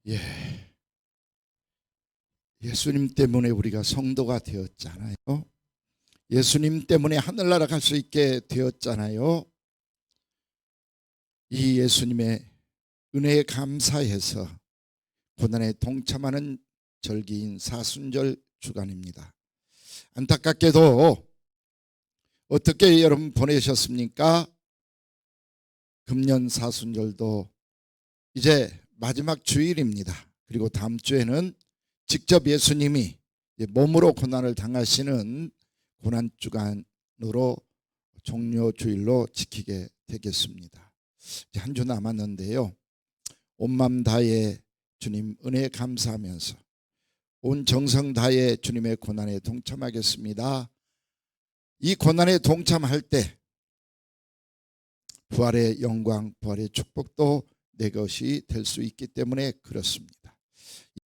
예, 예수님 때문에 우리가 성도가 되었잖아요. 예수님 때문에 하늘나라 갈 수 있게 되었잖아요. 이 예수님의 은혜에 감사해서 고난에 동참하는 절기인 사순절 주간입니다. 안타깝게도 어떻게 여러분 보내셨습니까? 금년 사순절도 이제 마지막 주일입니다. 그리고 다음 주에는 직접 예수님이 몸으로 고난을 당하시는 고난주간으로 종료주일로 지키게 되겠습니다. 이제 한 주 남았는데요, 온 마음 다해 주님 은혜에 감사하면서 온 정성 다해 주님의 고난에 동참하겠습니다. 이 고난에 동참할 때 부활의 영광, 부활의 축복도 내 것이 될 수 있기 때문에 그렇습니다.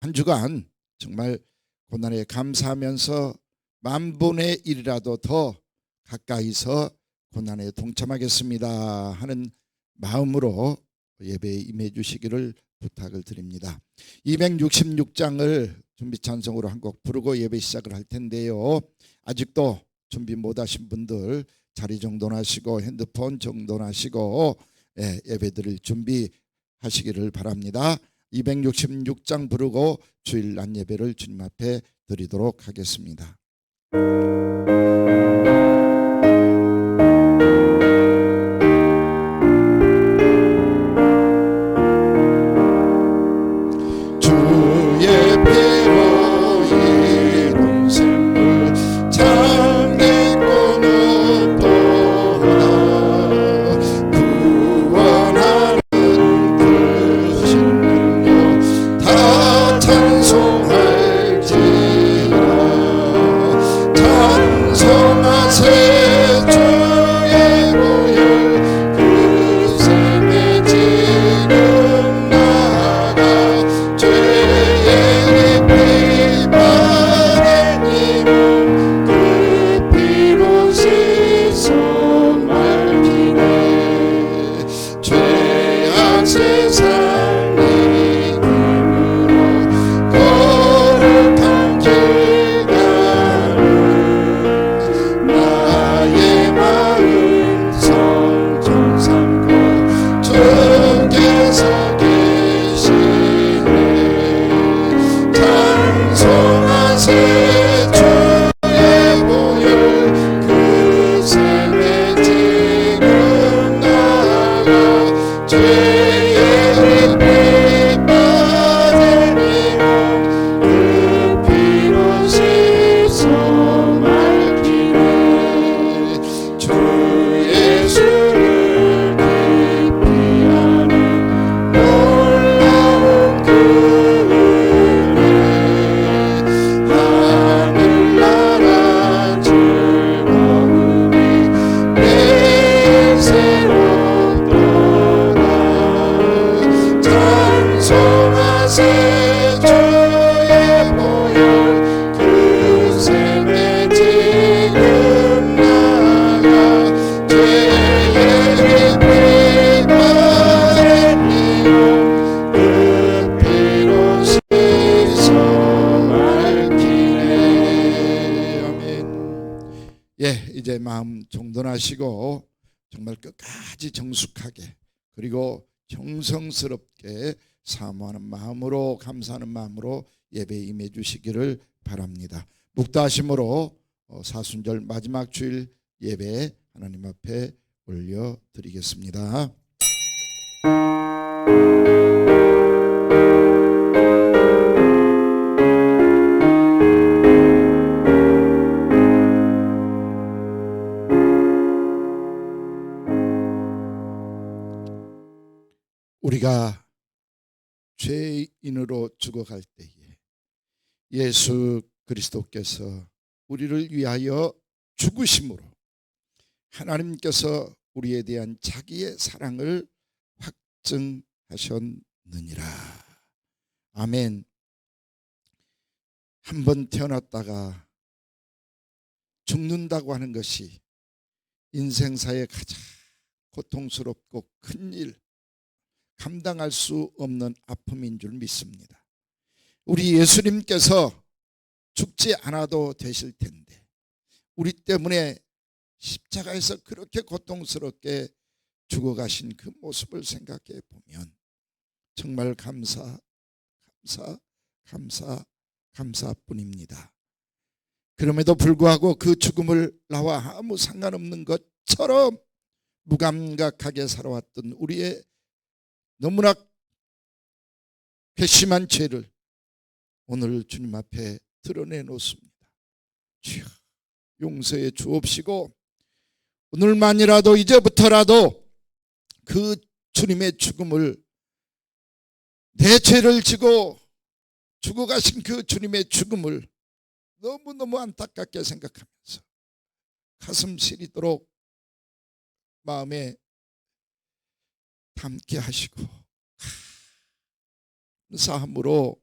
한 주간 정말 고난에 감사하면서 만분의 1이라도 더 가까이서 고난에 동참하겠습니다 하는 마음으로 예배에 임해 주시기를 부탁을 드립니다. 266장을 준비 찬송으로 한 곡 부르고 예배 시작을 할 텐데요, 아직도 준비 못하신 분들 자리 정돈하시고 핸드폰 정돈하시고 예배 드릴 준비하시기를 바랍니다. 266장 부르고 주일 낮 예배를 주님 앞에 드리도록 하겠습니다. 주의 피로 이룬 샘물 참된 꿈은 또한 구원하는 그 신능력 다 찬송할지라. 찬송하세 주의 보혈 그 샘에 지금 나가 죄의 피받은 이름 그 피로 씻어 말기네. 죄악 세상 이름으로 거룩한 길 가는 나의 마음 성전 삼고 주께서 계시네. 찬송하세 주의 보혈 그 샘에 지금 나가 죄의 피받은 이름 그 피로 씻어 말기네. 주 예수를 깊이 아는 놀라운 그 은혜 하늘나라 즐거움이 내 새롭도다. 찬송하세 주의 보혈 그 샘에 지금 나가 죄의 피받은 이름 그 피로 씻어 말기네. 아멘. 이제 마음 정돈하시고 정말 끝까지 정숙하게 그리고 정성스럽게 사모하는 마음으로, 감사하는 마음으로 예배에 임해 주시기를 바랍니다. 묵다심으로 사순절 마지막 주일 예배 하나님 앞에 올려드리겠습니다. 우리가 죄인으로 죽어갈 때에 예수 그리스도께서 우리를 위하여 죽으심으로 하나님께서 우리에 대한 자기의 사랑을 확증하셨느니라. 아멘. 한 번 태어났다가 죽는다고 하는 것이 인생사의 가장 고통스럽고 큰 일, 감당할 수 없는 아픔인 줄 믿습니다. 우리 예수님께서 죽지 않아도 되실 텐데 우리 때문에 십자가에서 그렇게 고통스럽게 죽어가신 그 모습을 생각해 보면 정말 감사뿐입니다. 그럼에도 불구하고 그 죽음을 나와 아무 상관없는 것처럼 무감각하게 살아왔던 우리의 너무나 괘씸한 죄를 오늘 주님 앞에 드러내 놓습니다. 주여 용서해 주옵시고 오늘만이라도 이제부터라도 그 주님의 죽음을 내 죄를 지고 죽어가신 그 주님의 죽음을 너무너무 안타깝게 생각하면서 가슴 시리도록 마음에 담게 하시고 감사함으로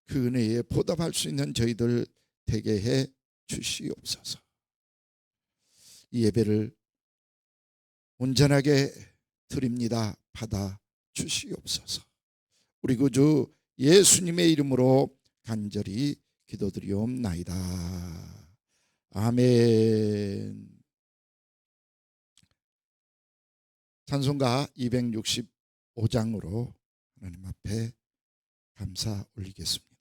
그 은혜에 보답할 수 있는 저희들 되게 해 주시옵소서. 이 예배를 온전하게 드립니다. 받아 주시옵소서. 우리 구주 예수님의 이름으로 간절히 기도드리옵나이다. 아멘. 찬송가 265장으로 하나님 앞에 감사 올리겠습니다.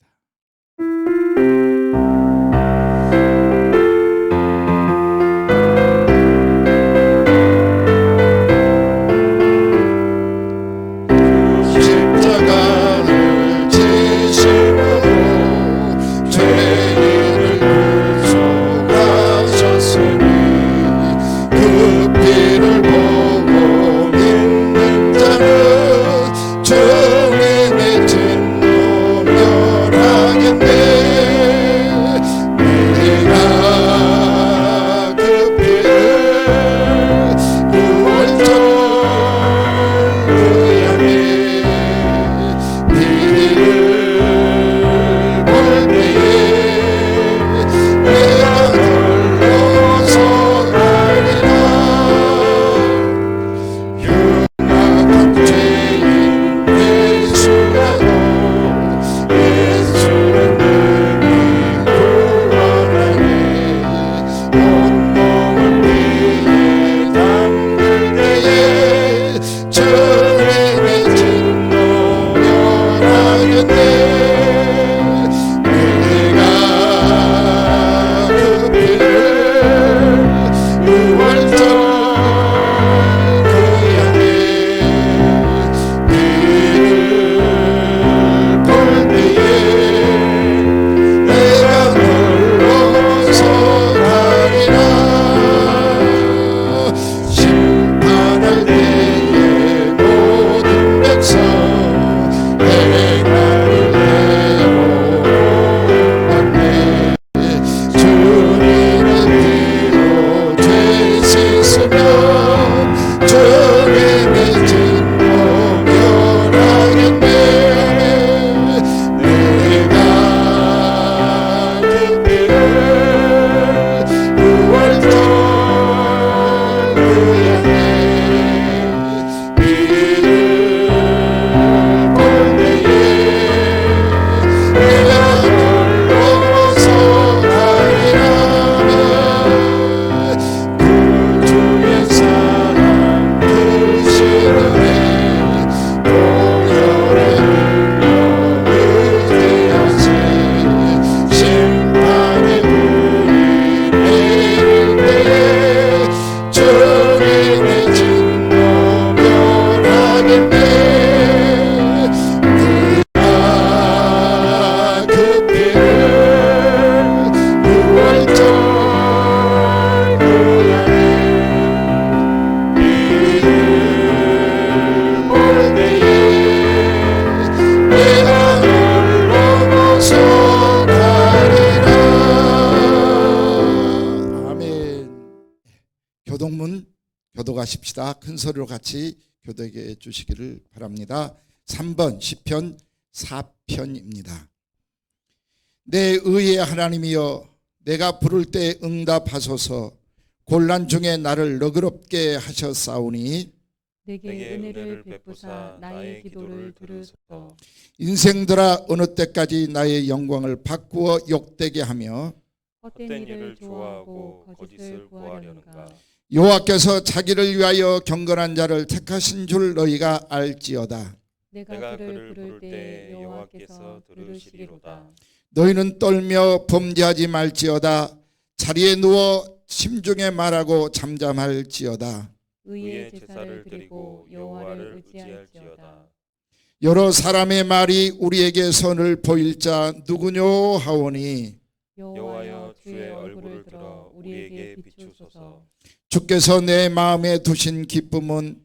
교도가십시다. 큰 소리로 같이 교도해 주시기를 바랍니다. 3번 시편 4편입니다. 내 의의 하나님이여 내가 부를 때 응답하소서. 곤란 중에 나를 너그럽게 하셨사오니 내게 은혜를 베푸사 나의 기도를 들으소서. 인생들아 어느 때까지 나의 영광을 바꾸어 욕되게 하며 헛된 일을 좋아하고 거짓을 구하려는가. 여호와께서 자기를 위하여 경건한 자를 택하신 줄 너희가 알지어다. 내가 그를 부를 때 여호와께서 들으시리로다. 너희는 떨며 범죄하지 말지어다. 자리에 누워 심중에 말하고 잠잠할지어다. 의의 제사를 드리고 여호와를 의지할지어다. 여러 사람의 말이 우리에게 선을 보일 자 누구뇨 하오니 여호와여 주의 얼굴을 들어 우리에게 비추소서. 주께서 내 마음에 두신 기쁨은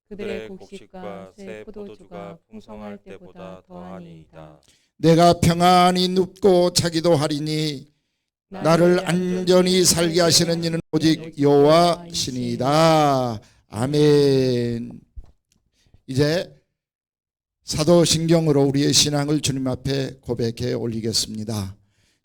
그들의 곡식과 새 포도주가 풍성할 때보다 더하니이다. 내가 평안히 눕고 자기도 하리니 나를 안전히 살게 하시는 이는 오직 여호와시니이다. 아멘. 이제 사도신경으로 우리의 신앙을 주님 앞에 고백해 올리겠습니다.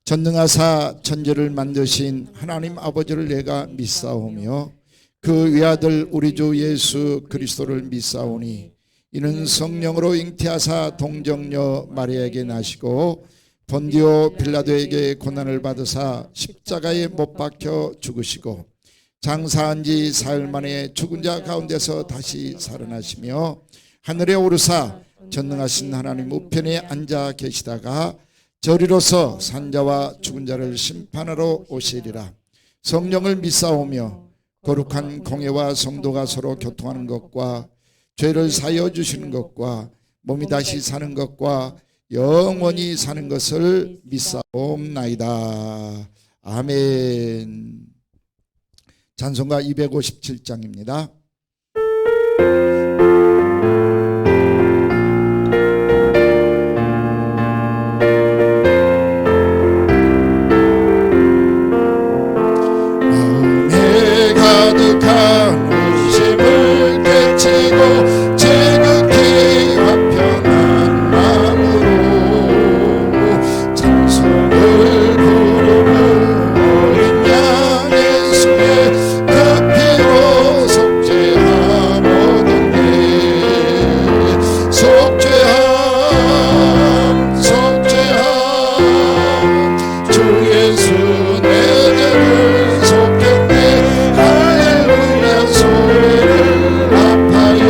전능하사 천지를 만드신 하나님 아버지를 내가 믿사오며 그 외아들 우리 주 예수 그리스도를 믿사오니 이는 성령으로 잉태하사 동정녀 마리아에게 나시고 본디오 빌라도에게 고난을 받으사 십자가에 못 박혀 죽으시고 장사한 지 사흘 만에 죽은 자 가운데서 다시 살아나시며 하늘에 오르사 전능하신 하나님 우편에 앉아 계시다가 저리로서 산자와 죽은 자를 심판하러 오시리라. 성령을 믿사오며 거룩한 공회와 성도가 서로 교통하는 것과 죄를 사하여 주시는 것과 몸이 다시 사는 것과 영원히 사는 것을 믿사옵나이다. 아멘. 찬송가 257장입니다. 마음에 가득한 의심을 깨치고 지극히 화평한 마음으로 찬송을 부르고 어린 양 예수의 그 피로 속죄함 얻었네. 속죄함 속죄함 주 예수 내 죄를 속했네. 할렐루야 소리를 아파요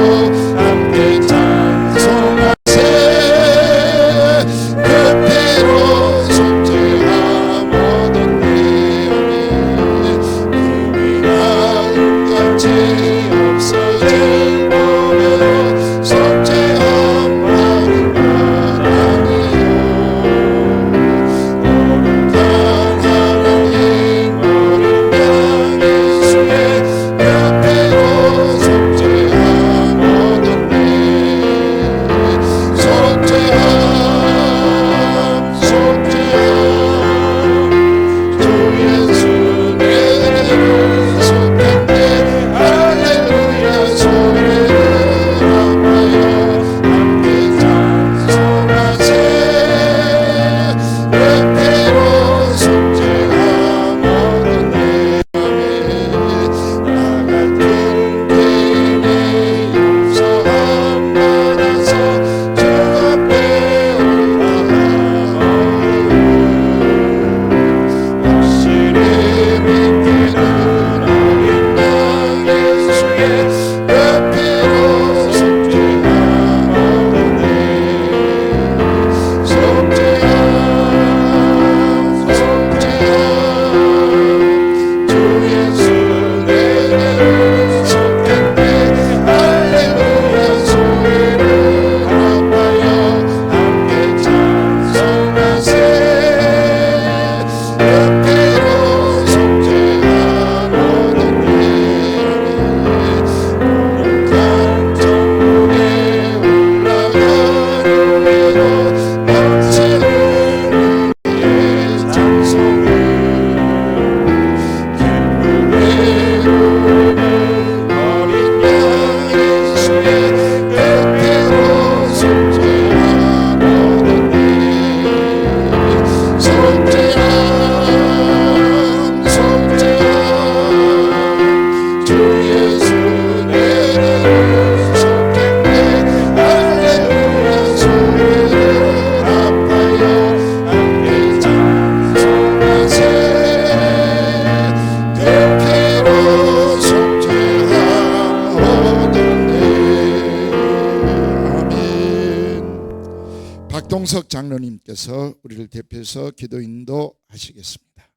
고동석 장로님께서 우리를 대표해서 기도 인도하시겠습니다.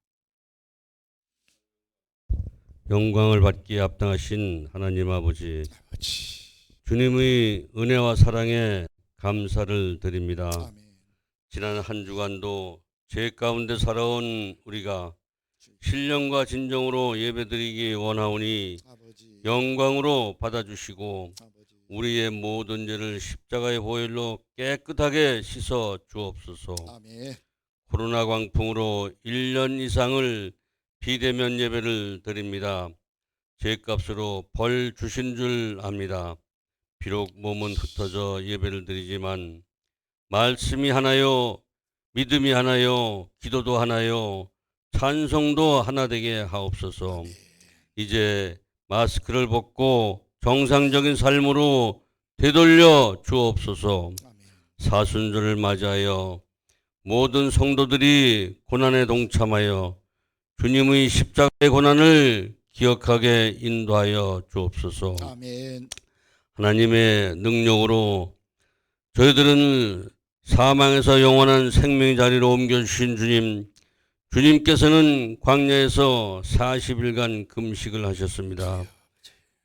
영광을 받기에 합당하신 하나님 아버지, 아버지. 주님의 은혜와 사랑에 감사를 드립니다. 아멘. 지난 한 주간도 죄 가운데 살아온 우리가 신령과 진정으로 예배드리기 원하오니 아버지. 영광으로 받아주시고 아버지. 우리의 모든 죄를 십자가의 보혈로 깨끗하게 씻어 주옵소서. 아멘. 코로나 광풍으로 1년 이상을 비대면 예배를 드립니다. 죄값으로 벌 주신 줄 압니다. 비록 몸은 흩어져 예배를 드리지만 말씀이 하나요, 믿음이 하나요, 기도도 하나요, 찬송도 하나 되게 하옵소서. 이제 마스크를 벗고 정상적인 삶으로 되돌려 주옵소서. 사순절을 맞이하여 모든 성도들이 고난에 동참하여 주님의 십자가의 고난을 기억하게 인도하여 주옵소서. 아멘. 하나님의 능력으로 저희들은 사망에서 영원한 생명의 자리로 옮겨주신 주님께서는 광야에서 40일간 금식을 하셨습니다.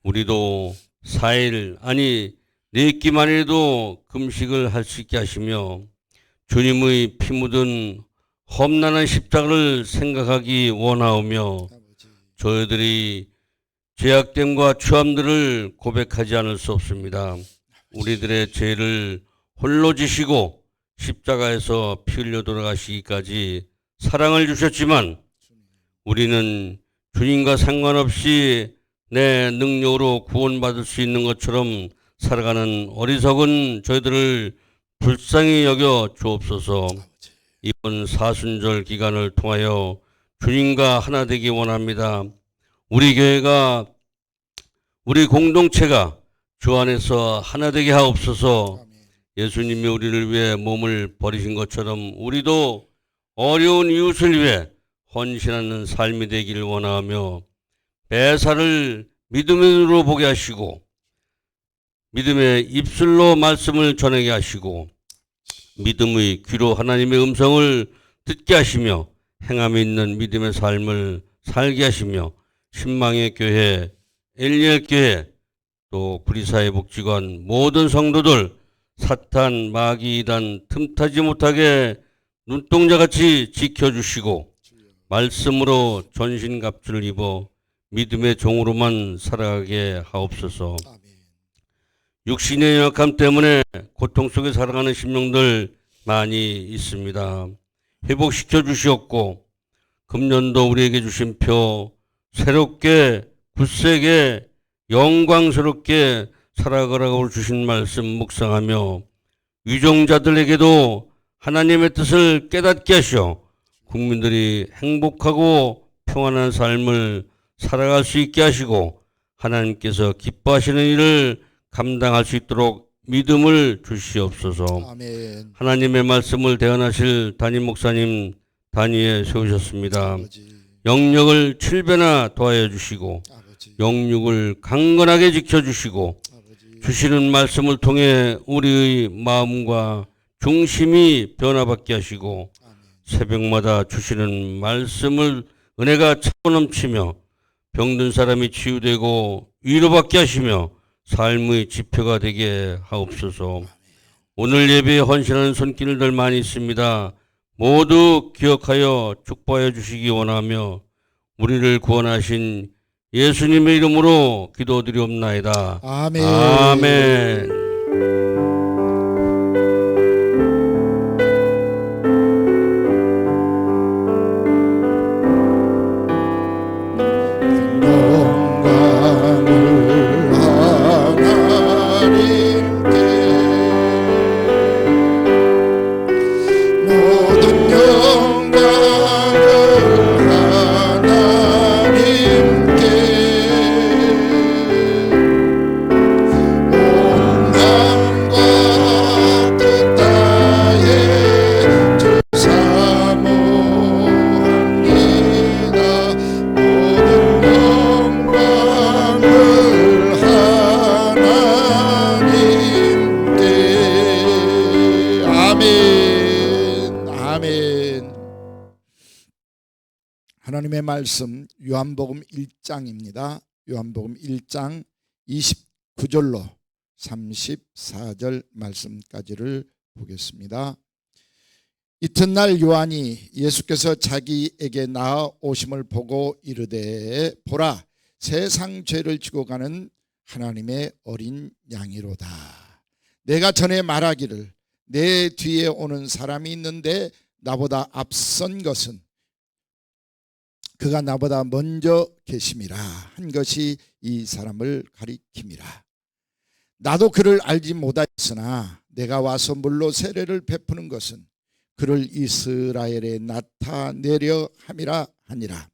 우리도 4일 아니 4끼만이라도 금식을 할 수 있게 하시며 주님의 피 묻은 험난한 십자가를 생각하기 원하오며 저희들이 죄악됨과 추함들을 고백하지 않을 수 없습니다. 우리들의 죄를 홀로 지시고 십자가에서 피 흘려 돌아가시기까지 사랑을 주셨지만 우리는 주님과 상관없이 내 능력으로 구원받을 수 있는 것처럼 살아가는 어리석은 저희들을 불쌍히 여겨 주옵소서. 이번 사순절 기간을 통하여 주님과 하나 되기 원합니다. 우리 교회가, 우리 공동체가 주 안에서 하나 되게 하옵소서. 예수님이 우리를 위해 몸을 버리신 것처럼 우리도 어려운 이웃을 위해 헌신하는 삶이 되기를 원하며 매사를 믿음으로 보게 하시고 믿음의 입술로 말씀을 전하게 하시고 믿음의 귀로 하나님의 음성을 듣게 하시며 행함이 있는 믿음의 삶을 살게 하시며 신망의 교회, 엘리엘 교회, 또 구리사회 복지관 모든 성도들 사탄, 마귀, 이단 틈타지 못하게 눈동자같이 지켜주시고 말씀으로 전신갑주를 입어 믿음의 종으로만 살아가게 하옵소서. 육신의 연약함 때문에 고통 속에 살아가는 심령들 많이 있습니다. 회복시켜 주시옵고 금년도 우리에게 주신 표 새롭게 굳세게 영광스럽게 살아가라고 주신 말씀 묵상하며 위종자들에게도 하나님의 뜻을 깨닫게 하시어 국민들이 행복하고 평안한 삶을 살아갈 수 있게 하시고 하나님께서 기뻐하시는 일을 감당할 수 있도록 믿음을 주시옵소서. 아멘. 하나님의 말씀을 대언하실 담임 목사님 단위에 세우셨습니다. 영역을 7배나 더하여 주시고 영육을 강건하게 지켜주시고 주시는 말씀을 통해 우리의 마음과 중심이 변화받게 하시고 새벽마다 주시는 말씀을 은혜가 차고 넘치며 병든 사람이 치유되고 위로받게 하시며 삶의 지표가 되게 하옵소서. 오늘 예배에 헌신하는 손길들 많이 있습니다. 모두 기억하여 축복하여 주시기 원하며 우리를 구원하신 예수님의 이름으로 기도드리옵나이다. 아멘. 아멘. 하나님께 하나님의 말씀 요한복음 1장입니다. 요한복음 1장 29절로 34절 말씀까지를 보겠습니다. 이튿날 요한이 예수께서 자기에게 나아오심을 보고 이르되 보라 세상 죄를 지고 가는 하나님의 어린 양이로다. 내가 전에 말하기를 내 뒤에 오는 사람이 있는데 나보다 앞선 것은 그가 나보다 먼저 계심이라 한 것이 이 사람을 가리킴이라. 나도 그를 알지 못하였으나 내가 와서 물로 세례를 베푸는 것은 그를 이스라엘에 나타내려 함이라 하니라.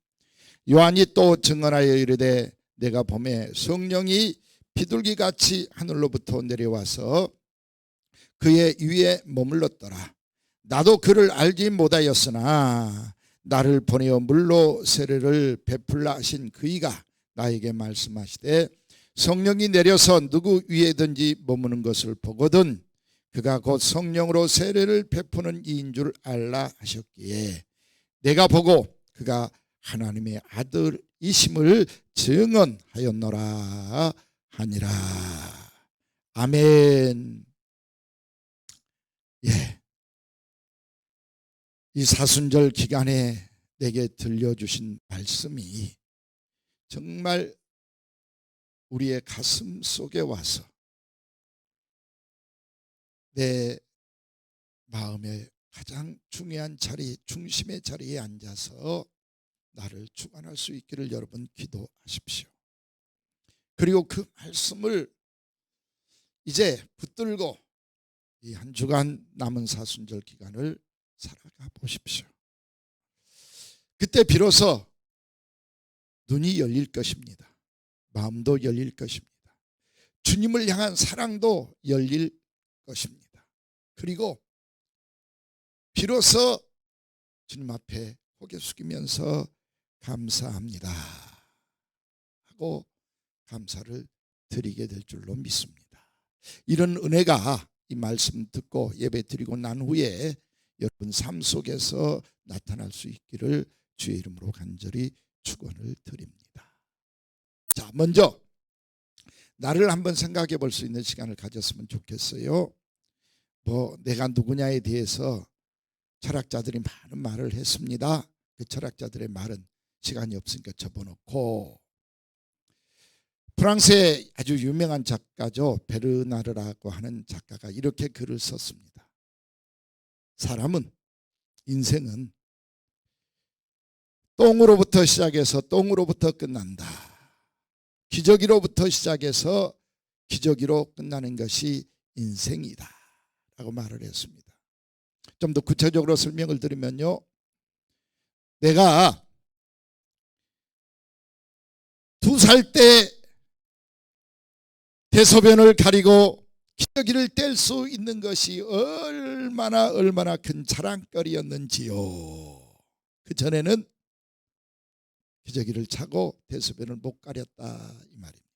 요한이 또 증언하여 이르되 내가 봄에 성령이 비둘기같이 하늘로부터 내려와서 그의 위에 머물렀더라. 나도 그를 알지 못하였으나 나를 보내어 물로 세례를 베풀라 하신 그이가 나에게 말씀하시되 성령이 내려서 누구 위에든지 머무는 것을 보거든 그가 곧 성령으로 세례를 베푸는 이인 줄 알라 하셨기에 내가 보고 그가 하나님의 아들이심을 증언하였노라 하니라. 아멘. 예. 이 사순절 기간에 내게 들려주신 말씀이 정말 우리의 가슴 속에 와서 내 마음의 가장 중요한 자리, 중심의 자리에 앉아서 나를 주관할 수 있기를 여러분 기도하십시오. 그리고 그 말씀을 이제 붙들고 이 한 주간 남은 사순절 기간을 살아가 보십시오. 그때 비로소 눈이 열릴 것입니다. 마음도 열릴 것입니다. 주님을 향한 사랑도 열릴 것입니다. 그리고 비로소 주님 앞에 고개 숙이면서 감사합니다 하고 감사를 드리게 될 줄로 믿습니다. 이런 은혜가 이 말씀 듣고 예배 드리고 난 후에 여러분 삶 속에서 나타날 수 있기를 주의 이름으로 간절히 축원을 드립니다. 자, 먼저 나를 한번 생각해 볼 수 있는 시간을 가졌으면 좋겠어요. 내가 누구냐에 대해서 철학자들이 많은 말을 했습니다. 그 철학자들의 말은 시간이 없으니까 접어놓고 프랑스의 아주 유명한 작가죠. 베르나르라고 하는 작가가 이렇게 글을 썼습니다. 사람은 인생은 똥으로부터 시작해서 똥으로부터 끝난다. 기저귀로부터 시작해서 기저귀로 끝나는 것이 인생이다 라고 말을 했습니다. 좀 더 구체적으로 설명을 드리면요, 내가 2살 때 대소변을 가리고 기저귀를 뗄 수 있는 것이 얼마나 큰 자랑거리였는지요. 그 전에는 기저귀를 차고 대소변을 못 가렸다 이 말입니다.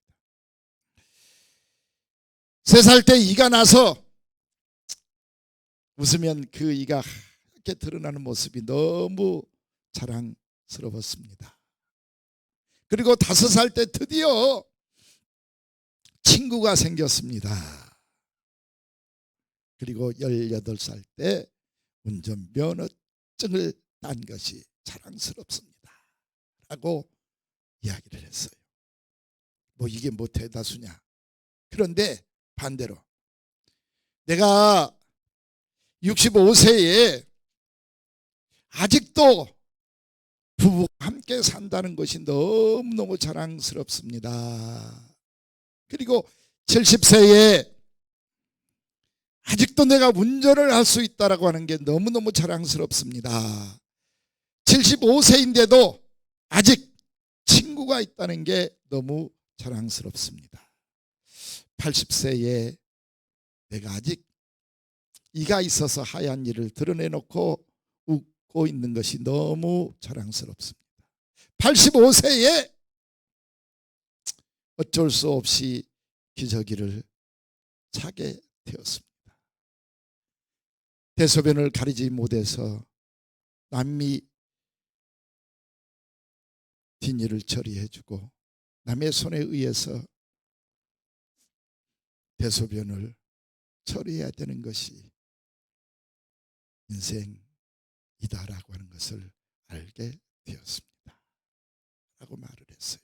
3살 때 이가 나서 웃으면 그 이가 이렇게 드러나는 모습이 너무 자랑스러웠습니다. 그리고 5살 때 드디어 친구가 생겼습니다. 그리고 18살 때 운전면허증을 딴 것이 자랑스럽습니다 라고 이야기를 했어요. 이게 대다수냐. 그런데 반대로 내가 65세에 아직도 부부가 함께 산다는 것이 너무너무 자랑스럽습니다. 그리고 70세에 아직도 내가 운전을 할 수 있다라고 하는 게 너무너무 자랑스럽습니다. 75세인데도 아직 친구가 있다는 게 너무 자랑스럽습니다. 80세에 내가 아직 이가 있어서 하얀 이를 드러내놓고 웃고 있는 것이 너무 자랑스럽습니다. 85세에 어쩔 수 없이 기저귀를 차게 되었습니다. 대소변을 가리지 못해서 남이 뒷일을 처리해주고 남의 손에 의해서 대소변을 처리해야 되는 것이 인생이다라고 하는 것을 알게 되었습니다 라고 말을 했어요.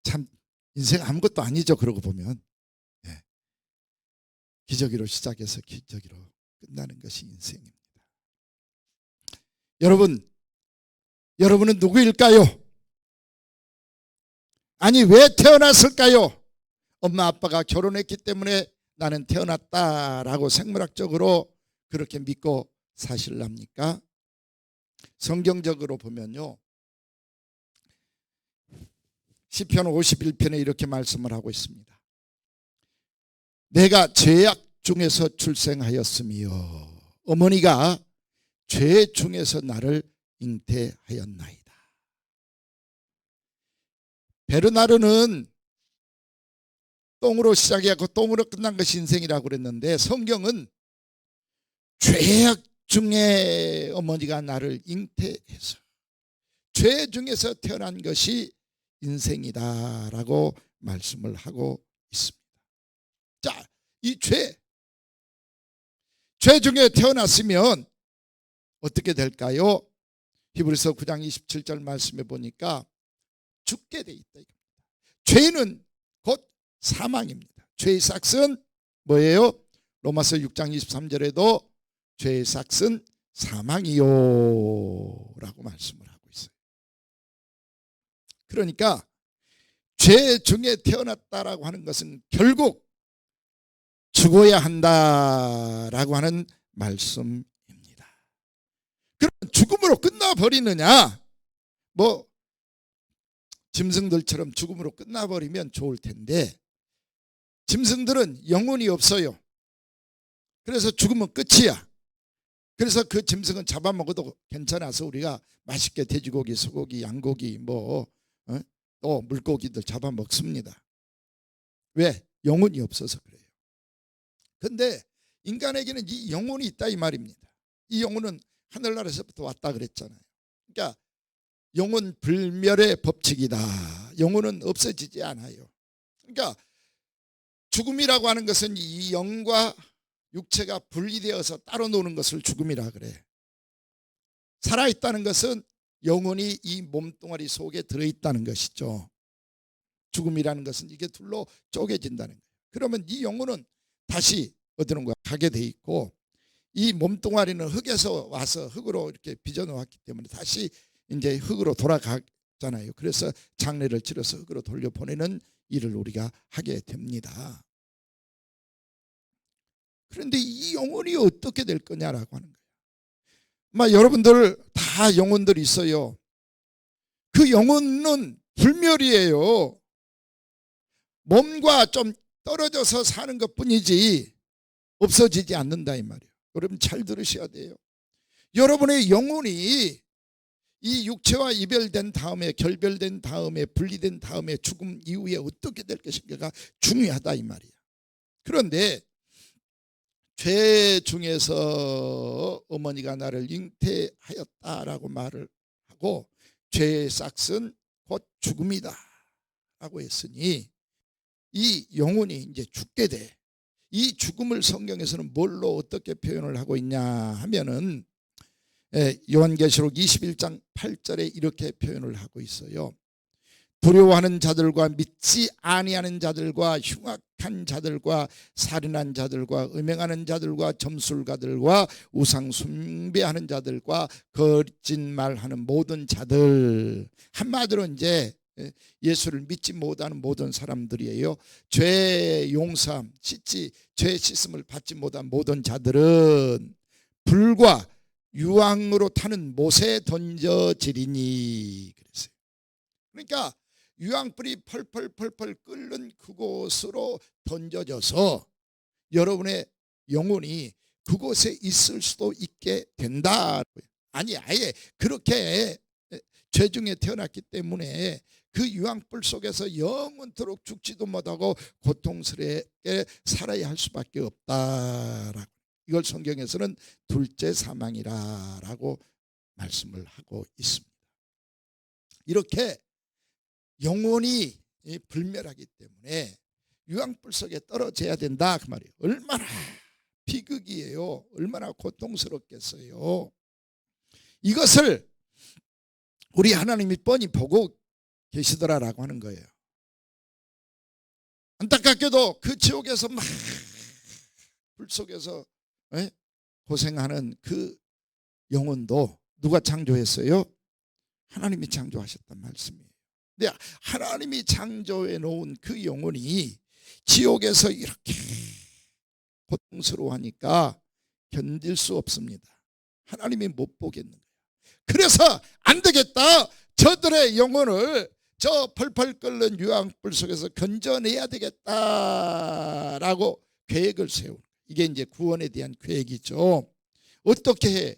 참 인생 아무것도 아니죠. 그러고 보면 기저귀로 시작해서 기저귀로 끝나는 것이 인생입니다. 여러분은 누구일까요? 아니 왜 태어났을까요? 엄마 아빠가 결혼했기 때문에 나는 태어났다라고 생물학적으로 그렇게 믿고 사실랍니까? 성경적으로 보면요, 시편 51편에 이렇게 말씀을 하고 있습니다. 내가 죄악 중에서 출생하였으며 어머니가 죄 중에서 나를 잉태하였나이다. 베르나르는 똥으로 시작해서 똥으로 끝난 것이 인생이라고 그랬는데 성경은 죄악 중에 어머니가 나를 잉태해서 죄 중에서 태어난 것이 인생이다라고 말씀을 하고 있습니다. 자, 이 죄 중에 태어났으면 어떻게 될까요? 히브리서 9장 27절 말씀해 보니까 죽게 돼 있다. 죄는 곧 사망입니다. 죄의 삭은 뭐예요? 로마서 6장 23절에도 죄의 삭은 사망이요 라고 말씀을 하고 있어요. 그러니까 죄 중에 태어났다라고 하는 것은 결국 죽어야 한다라고 하는 말씀입니다. 그럼 죽음으로 끝나버리느냐? 뭐 짐승들처럼 죽음으로 끝나버리면 좋을 텐데 짐승들은 영혼이 없어요. 그래서 죽으면 끝이야. 그래서 그 짐승은 잡아먹어도 괜찮아서 우리가 맛있게 돼지고기, 소고기, 양고기 또 물고기들 잡아먹습니다. 왜? 영혼이 없어서 그래요. 근데 인간에게는 이 영혼이 있다 이 말입니다. 이 영혼은 하늘나라에서부터 왔다 그랬잖아요. 그러니까 영혼 불멸의 법칙이다. 영혼은 없어지지 않아요. 그러니까 죽음이라고 하는 것은 이 영과 육체가 분리되어서 따로 노는 것을 죽음이라 그래. 살아있다는 것은 영혼이 이 몸뚱아리 속에 들어있다는 것이죠. 죽음이라는 것은 이게 둘로 쪼개진다는 거예요. 그러면 이 영혼은 다시 어디로 가게 돼 있고 이 몸뚱아리는 흙에서 와서 흙으로 이렇게 빚어 놓았기 때문에 다시 이제 흙으로 돌아가잖아요. 그래서 장례를 치러서 흙으로 돌려보내는 일을 우리가 하게 됩니다. 그런데 이 영혼이 어떻게 될 거냐라고 하는 거예요. 여러분들 다 영혼들이 있어요. 그 영혼은 불멸이에요. 몸과 좀 떨어져서 사는 것뿐이지 없어지지 않는다 이 말이에요. 여러분 잘 들으셔야 돼요. 여러분의 영혼이 이 육체와 이별된 다음에 결별된 다음에 분리된 다음에 죽음 이후에 어떻게 될 것인가가 중요하다 이 말이에요. 그런데 죄 중에서 어머니가 나를 잉태하였다라고 말을 하고 죄의 삭은 곧 죽음이다 라고 했으니 이 영혼이 이제 죽게 돼. 이 죽음을 성경에서는 뭘로 어떻게 표현을 하고 있냐 하면은 요한계시록 21장 8절에 이렇게 표현을 하고 있어요. 두려워하는 자들과 믿지 아니하는 자들과 흉악한 자들과 살인한 자들과 음행하는 자들과 점술가들과 우상 숭배하는 자들과 거짓말하는 모든 자들, 한마디로 이제 예수를 믿지 못하는 모든 사람들이에요. 죄 용서함, 죄 씻음을 받지 못한 모든 자들은 불과 유황으로 타는 못에 던져지리니 그랬어요. 그러니까 유황불이 펄펄펄펄 끓는 그곳으로 던져져서 여러분의 영혼이 그곳에 있을 수도 있게 된다. 아니 아예 그렇게 죄 중에 태어났기 때문에 그 유황불 속에서 영원토록 죽지도 못하고 고통스럽게 살아야 할 수밖에 없다라고. 이걸 성경에서는 둘째 사망이라고 말씀을 하고 있습니다. 이렇게 영혼이 불멸하기 때문에 유황불 속에 떨어져야 된다 그 말이에요. 얼마나 비극이에요. 얼마나 고통스럽겠어요. 이것을 우리 하나님이 뻔히 보고 계시더라라고 하는 거예요. 안타깝게도 그 지옥에서 막 불 속에서 고생하는 그 영혼도 누가 창조했어요? 하나님이 창조하셨단 말씀이에요. 근데 하나님이 창조해 놓은 그 영혼이 지옥에서 이렇게 고통스러워하니까 견딜 수 없습니다. 하나님이 못 보겠는 거예요. 그래서 안 되겠다. 저들의 영혼을 저 펄펄 끓는 유황불 속에서 건져내야 되겠다라고 계획을 세우는, 이게 이제 구원에 대한 계획이죠. 어떻게 해?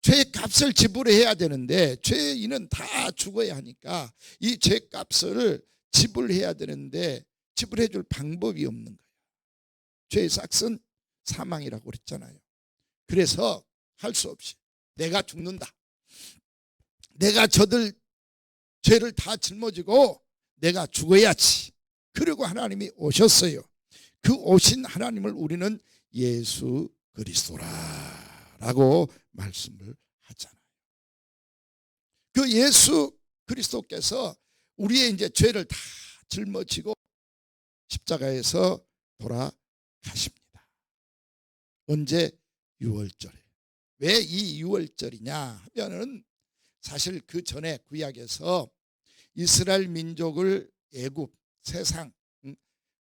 죄값을 지불해야 되는데 죄인은 다 죽어야 하니까 이 죄값을 지불해야 되는데 지불해 줄 방법이 없는 거예요. 죄의 삭은 사망이라고 그랬잖아요. 그래서 할 수 없이 내가 죽는다. 내가 저들 죄를 다 짊어지고 내가 죽어야지. 그리고 하나님이 오셨어요. 그 오신 하나님을 우리는 예수 그리스도라라고 말씀을 하잖아요. 그 예수 그리스도께서 우리의 이제 죄를 다 짊어지고 십자가에서 돌아가십니다. 언제? 6월절에. 왜 이 6월절이냐 하면은 사실 그 전에 구약에서 이스라엘 민족을 애굽, 세상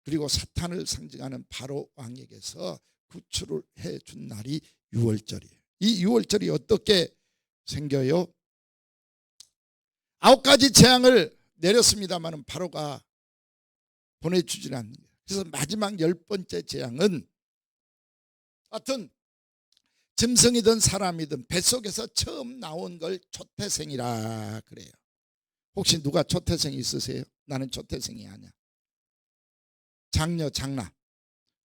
그리고 사탄을 상징하는 바로 왕에게서 구출을 해준 날이 6월절이에요. 이 6월절이 어떻게 생겨요? 9가지 재앙을 내렸습니다만 바로가 보내주질 않는 거예요. 그래서 마지막 10번째 재앙은 하여튼 짐승이든 사람이든 뱃속에서 처음 나온 걸 초태생이라 그래요. 혹시 누가 초태생이 있으세요? 나는 초태생이 아니야. 장녀, 장남,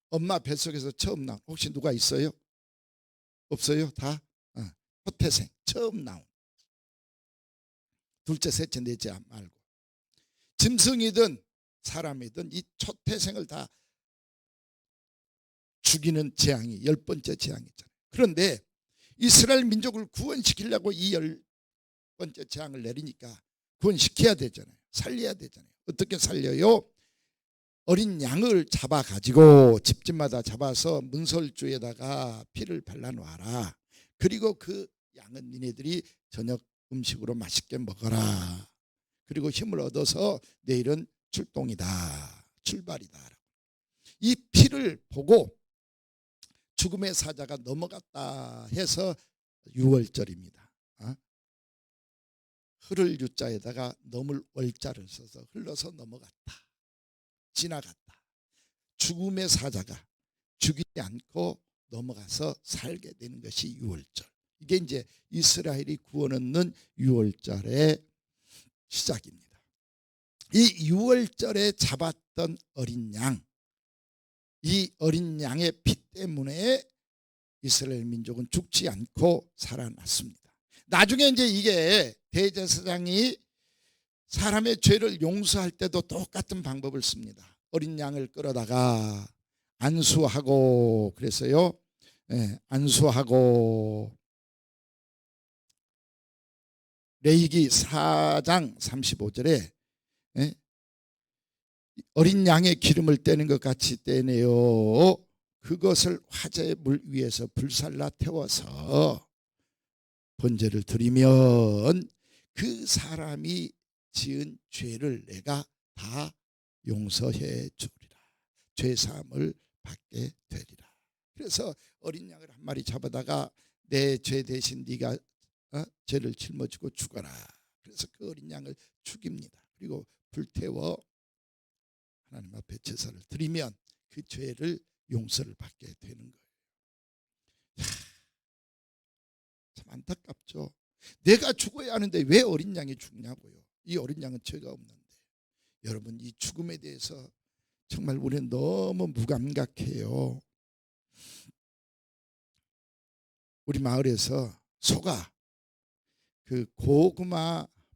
엄마 뱃속에서 처음 나온, 혹시 누가 있어요? 없어요? 다? 초태생, 처음 나온. 둘째, 셋째, 넷째 말고. 짐승이든 사람이든 이 초태생을 다 죽이는 재앙이 10번째 재앙이잖아요. 그런데 이스라엘 민족을 구원시키려고 이 10번째 재앙을 내리니까 구원시켜야 되잖아요. 살려야 되잖아요. 어떻게 살려요? 어린 양을 잡아가지고 집집마다 잡아서 문설주에다가 피를 발라놓아라. 그리고 그 양은 니네들이 저녁 음식으로 맛있게 먹어라. 그리고 힘을 얻어서 내일은 출동이다. 출발이다. 이 피를 보고 죽음의 사자가 넘어갔다 해서 6월절입니다. 흐를 유자에다가 넘을 월자를 써서 흘러서 넘어갔다. 지나갔다. 죽음의 사자가 죽이지 않고 넘어가서 살게 되는 것이 6월절. 이게 이제 이스라엘이 구원 얻는 6월절의 시작입니다. 이 6월절에 잡았던 어린 양, 이 어린 양의 피 때문에 이스라엘 민족은 죽지 않고 살아났습니다. 나중에 이제 이게 대제사장이 사람의 죄를 용서할 때도 똑같은 방법을 씁니다. 어린 양을 끌어다가 안수하고, 그래서요, 안수하고, 레위기 4장 35절에 어린 양의 기름을 떼는 것 같이 떼내요. 그것을 화제의 물 위에서 불살라 태워서 번제를 드리면 그 사람이 지은 죄를 내가 다 용서해 주리라. 죄사함을 받게 되리라. 그래서 어린 양을 한 마리 잡아다가 내 죄 대신 네가 죄를 짊어지고 죽어라. 그래서 그 어린 양을 죽입니다. 그리고 불태워 하나님 앞에 제사를 드리면 그 죄를 용서를 받게 되는 거예요. 참 안타깝죠. 내가 죽어야 하는데 왜 어린 양이 죽냐고요. 이 어린 양은 죄가 없는데. 여러분, 이 죽음에 대해서 정말 우리는 너무 무감각해요. 우리 마을에서 소가 그 고구마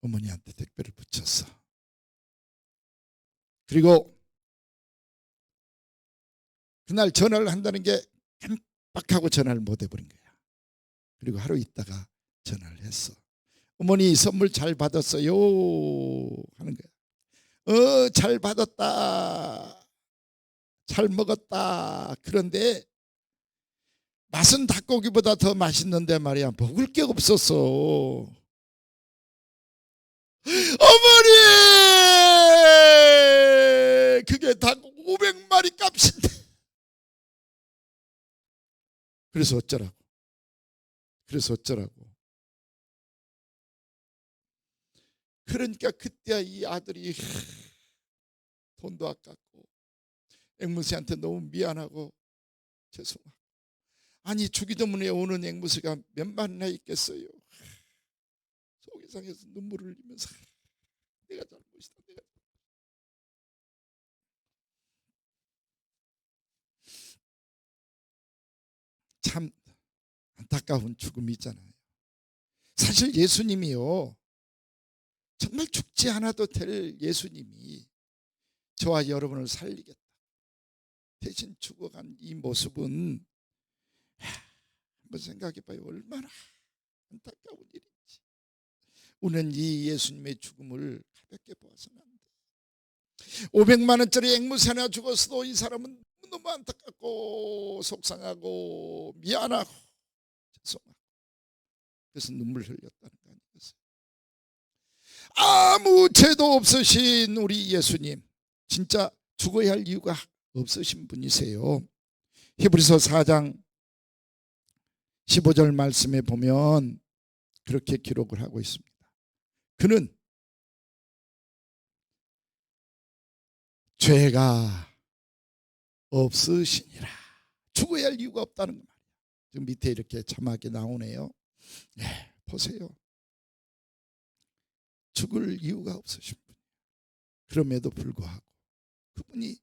어머니한테 택배를 붙였어. 그리고 그날 전화를 한다는 게 깜빡하고 전화를 못 해버린 거야. 그리고 하루 있다가 전화를 했어. 어머니 선물 잘 받았어요 하는 거야. 잘 받았다. 잘 먹었다. 그런데 맛은 닭고기보다 더 맛있는데 말이야. 먹을 게 없었어. 어머니! 그게 닭 500마리 값인데. 그래서 어쩌라고. 그러니까 그때 이 아들이 돈도 아깝고 앵무새한테 너무 미안하고 죄송하고, 아니 주기도문에 오는 앵무새가 몇 마리나 있겠어요. 속이 상해서 눈물을 흘리면서 내가 잘못이다. 참 안타까운 죽음이잖아요. 사실 예수님이요, 정말 죽지 않아도 될 예수님이 저와 여러분을 살리겠다 대신 죽어간 이 모습은 한번 생각해 봐요. 얼마나 안타까운 일인지. 우리는 이 예수님의 죽음을 가볍게 보아서는 안 돼. 500만 원짜리 앵무새 하나 죽었어도 이 사람은 너무 안타깝고 속상하고 미안하고 죄송하고, 그래서 눈물 흘렸다는 거 아니겠어요? 아무 죄도 없으신 우리 예수님, 진짜 죽어야 할 이유가 없으신 분이세요. 히브리서 4장 15절 말씀에 보면 그렇게 기록을 하고 있습니다. 그는 죄가 없으시니라. 죽어야 할 이유가 없다는 거 말이야. 지금 밑에 이렇게 자막이 나오네요. 네, 보세요. 죽을 이유가 없으신 분. 그럼에도 불구하고 그분이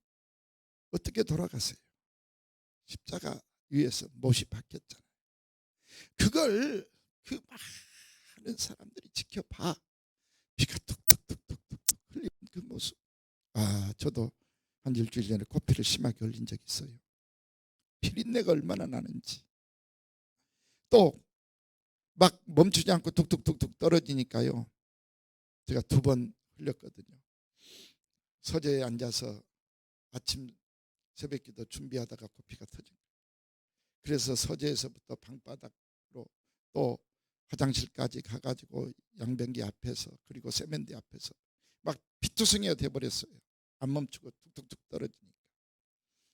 어떻게 돌아가세요? 십자가 위에서 못이 박혔잖아요. 그걸 그 많은 사람들이 지켜봐. 피가 뚝뚝뚝뚝뚝 흘리는 그 모습. 저도 한 일주일 전에 코피를 심하게 흘린 적이 있어요. 피린내가 얼마나 나는지. 또 막 멈추지 않고 툭툭툭툭 떨어지니까요, 제가 2번 흘렸거든요. 서재에 앉아서 아침 새벽기도 준비하다가 코피가 터진 거예요. 그래서 서재에서부터 방바닥으로 또 화장실까지 가가지고 양변기 앞에서, 그리고 세면대 앞에서 막 피투성이가 돼버렸어요. 안 멈추고 툭툭툭 떨어지니까.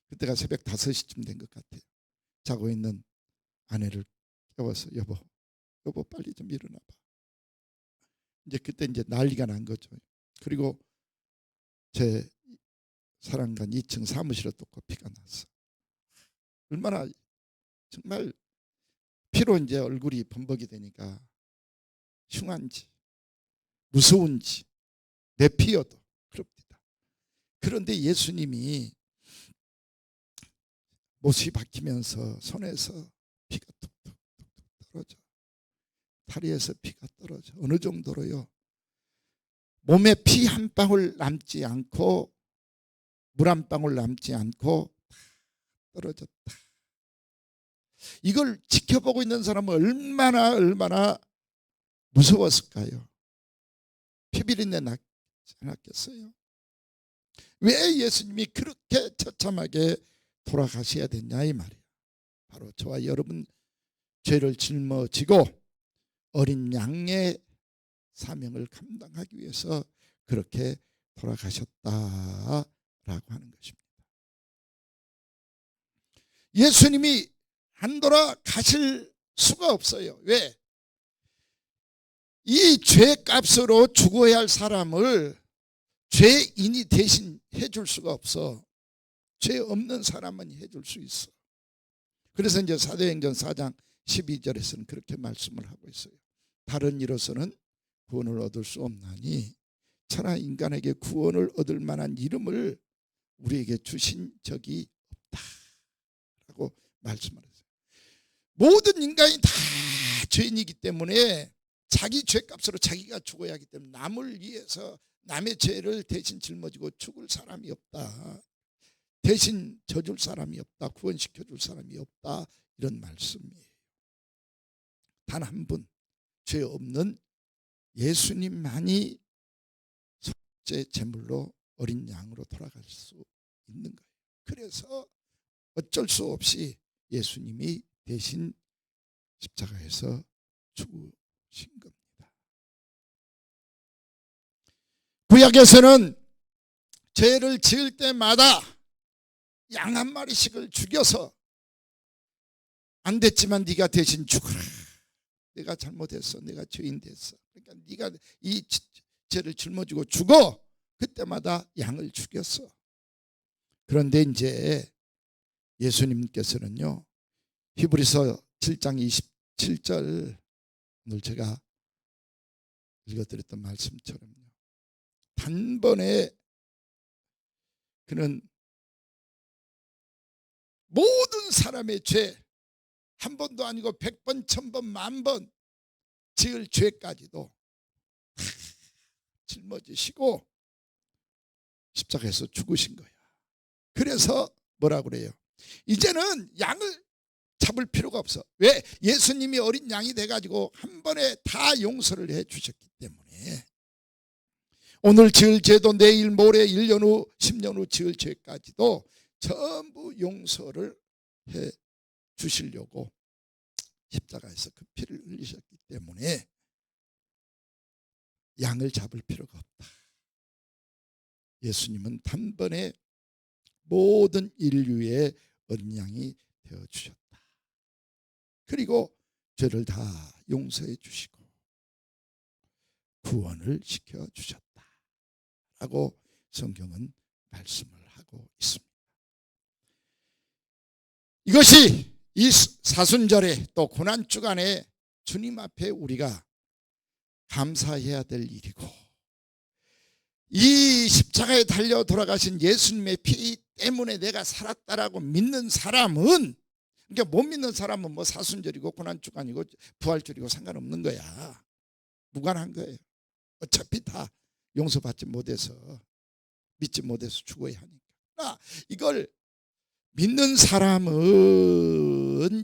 그때가 새벽 5시쯤 된 것 같아요. 자고 있는 아내를 깨워서 여보 빨리 좀 일어나봐. 이제 그때 이제 난리가 난 거죠. 그리고 제 사랑간 2층 사무실에 또 코피가 났어. 얼마나 정말 피로 이제 얼굴이 범벅이 되니까 흉한지 무서운지 내 피여도 그럽니다. 그런데 예수님이 못이 박히면서 손에서 피가 툭툭툭 떨어져. 다리에서 피가 떨어져. 어느 정도로요? 몸에 피 한 방울 남지 않고 물 한 방울 남지 않고 떨어졌다. 이걸 지켜보고 있는 사람은 얼마나 무서웠을까요? 피비린내 나지 않았겠어요? 왜 예수님이 그렇게 처참하게 돌아가셔야 됐냐 이 말이에요. 바로 저와 여러분 죄를 짊어지고 어린 양의 사명을 감당하기 위해서 그렇게 돌아가셨다라고 하는 것입니다. 예수님이 안 돌아가실 수가 없어요. 왜? 이 죄값으로 죽어야 할 사람을 죄인이 대신 해줄 수가 없어. 죄 없는 사람은 해줄 수 있어. 그래서 이제 사도행전 4장 12절에서는 그렇게 말씀을 하고 있어요. 다른 이로서는 구원을 얻을 수 없나니 천하 인간에게 구원을 얻을 만한 이름을 우리에게 주신 적이 없다라고 말씀을 했어요. 모든 인간이 다 죄인이기 때문에 자기 죄값으로 자기가 죽어야 하기 때문에 남을 위해서 남의 죄를 대신 짊어지고 죽을 사람이 없다. 대신 져줄 사람이 없다. 구원시켜줄 사람이 없다. 이런 말씀이에요. 단 한 분, 죄 없는 예수님만이 속죄 제물로 어린 양으로 돌아갈 수 있는 거예요. 그래서 어쩔 수 없이 예수님이 대신 십자가에서 죽으신 겁니다. 구약에서는 죄를 지을 때마다 양 한 마리씩을 죽여서 안 됐지만 네가 대신 죽어라. 내가 잘못했어. 내가 죄인 됐어. 그러니까 네가 이 죄를 짊어지고 죽어. 그때마다 양을 죽였어. 그런데 이제 예수님께서는요, 히브리서 7장 27절, 오늘 제가 읽어드렸던 말씀처럼요, 단번에 그는 모든 사람의 죄, 한 번도 아니고 100번, 1000번, 10,000번 지을 죄까지도 짊어지시고 십자가에서 죽으신 거야. 그래서 뭐라 그래요? 이제는 양을 잡을 필요가 없어. 왜? 예수님이 어린 양이 돼가지고 한 번에 다 용서를 해 주셨기 때문에 오늘 지을 죄도 내일 모레 1년 후 10년 후 지을 죄까지도 전부 용서를 해 주시려고 십자가에서 그 피를 흘리셨기 때문에 양을 잡을 필요가 없다. 예수님은 단번에 모든 인류의 어린 양이 되어주셨다. 그리고 죄를 다 용서해 주시고 구원을 시켜주셨다 라고 성경은 말씀을 하고 있습니다. 이것이 이 사순절에 또 고난주간에 주님 앞에 우리가 감사해야 될 일이고, 이 십자가에 달려 돌아가신 예수님의 피 때문에 내가 살았다라고 믿는 사람은, 그러니까 못 믿는 사람은 뭐 사순절이고 고난주간이고 부활절이고 상관없는 거야. 무관한 거예요. 어차피 다 용서받지 못해서, 믿지 못해서 죽어야 하니까. 이걸 믿는 사람은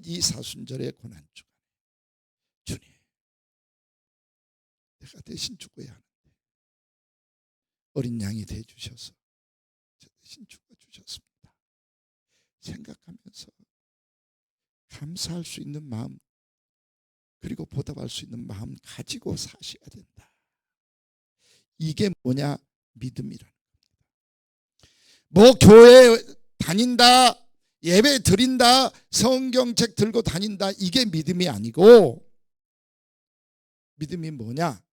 이 사순절의 고난주간에 주님, 내가 대신 죽어야 하는데 어린 양이 되어주셔서 저 대신 죽어주셨습니다 생각하면서 감사할 수 있는 마음, 그리고 보답할 수 있는 마음 가지고 사셔야 된다. 이게 뭐냐? 믿음이라는 겁니다. 뭐 교회 다닌다, 예배 드린다, 성경책 들고 다닌다, 이게 믿음이 아니고, 믿음이 뭐냐?